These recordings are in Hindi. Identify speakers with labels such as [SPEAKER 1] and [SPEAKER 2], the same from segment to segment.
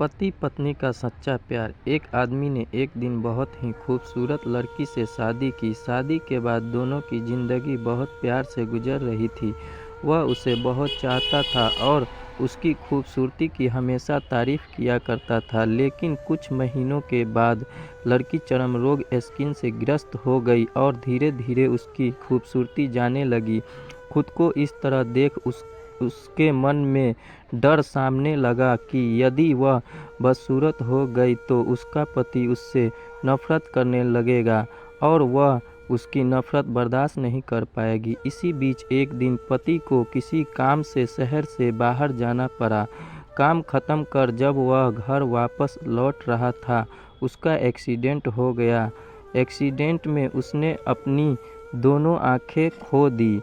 [SPEAKER 1] पति पत्नी का सच्चा प्यार। एक आदमी ने एक दिन बहुत ही खूबसूरत लड़की से शादी की। शादी के बाद दोनों की ज़िंदगी बहुत प्यार से गुजर रही थी। वह उसे बहुत चाहता था और उसकी खूबसूरती की हमेशा तारीफ किया करता था। लेकिन कुछ महीनों के बाद लड़की चर्म रोग स्किन से ग्रस्त हो गई और धीरे धीरे उसकी खूबसूरती जाने लगी। खुद को इस तरह देख उसके मन में डर सामने लगा कि यदि वह बदसूरत हो गई तो उसका पति उससे नफरत करने लगेगा और वह उसकी नफरत बर्दाश्त नहीं कर पाएगी। इसी बीच एक दिन पति को किसी काम से शहर से बाहर जाना पड़ा। काम खत्म कर जब वह घर वापस लौट रहा था, उसका एक्सीडेंट हो गया। एक्सीडेंट में उसने अपनी दोनों आंखें खो दी।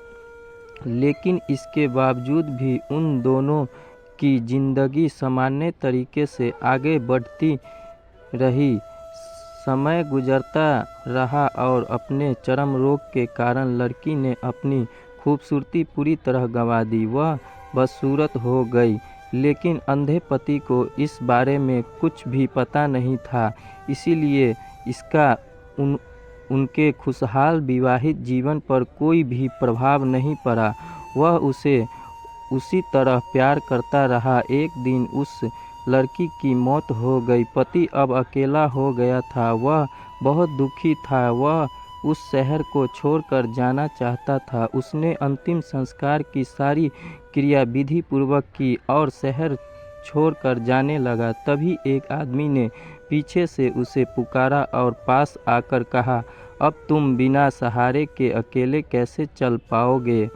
[SPEAKER 1] लेकिन इसके बावजूद भी उन दोनों की जिंदगी सामान्य तरीके से आगे बढ़ती रही। समय गुजरता रहा और अपने चर्म रोग के कारण लड़की ने अपनी खूबसूरती पूरी तरह गंवा दी। वह बदसूरत हो गई, लेकिन अंधे पति को इस बारे में कुछ भी पता नहीं था। इसीलिए इसका उनके खुशहाल विवाहित जीवन पर कोई भी प्रभाव नहीं पड़ा। वह उसे उसी तरह प्यार करता रहा। एक दिन उस लड़की की मौत हो गई। पति अब अकेला हो गया था। वह बहुत दुखी था। वह उस शहर को छोड़कर जाना चाहता था। उसने अंतिम संस्कार की सारी क्रिया विधि पूर्वक की और शहर छोड़कर जाने लगा। तभी एक आदमी ने पीछे से उसे पुकारा और पास आकर कहा, अब तुम बिना सहारे के अकेले कैसे चल पाओगे?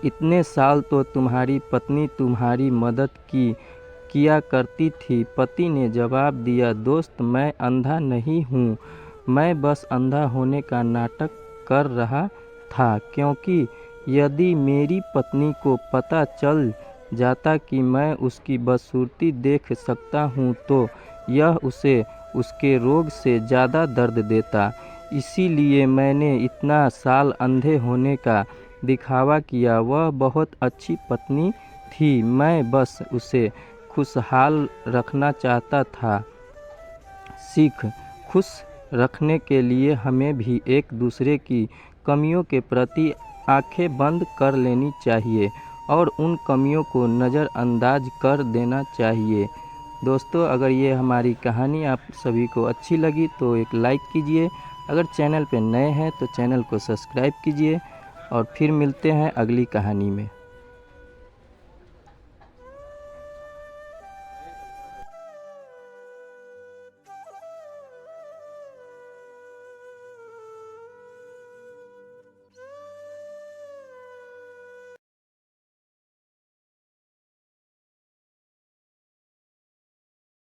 [SPEAKER 1] इतने साल तो तुम्हारी पत्नी तुम्हारी मदद किया करती थी। पति ने जवाब दिया, दोस्त, मैं अंधा नहीं हूँ। मैं बस अंधा होने का नाटक कर रहा था, क्योंकि यदि मेरी पत्नी को पता चल जाता कि मैं उसकी बदसूरती देख सकता हूँ तो यह उसे उसके रोग से ज़्यादा दर्द देता। इसीलिए मैंने इतना साल अंधे होने का दिखावा किया। वह बहुत अच्छी पत्नी थी। मैं बस उसे खुशहाल रखना चाहता था। सीख, खुश रखने के लिए हमें भी एक दूसरे की कमियों के प्रति आंखें बंद कर लेनी चाहिए और उन कमियों को नज़रअंदाज कर देना चाहिए। दोस्तों, अगर ये हमारी कहानी आप सभी को अच्छी लगी तो एक लाइक कीजिए। अगर चैनल पे नए हैं तो चैनल को सब्सक्राइब कीजिए और फिर मिलते हैं अगली कहानी में।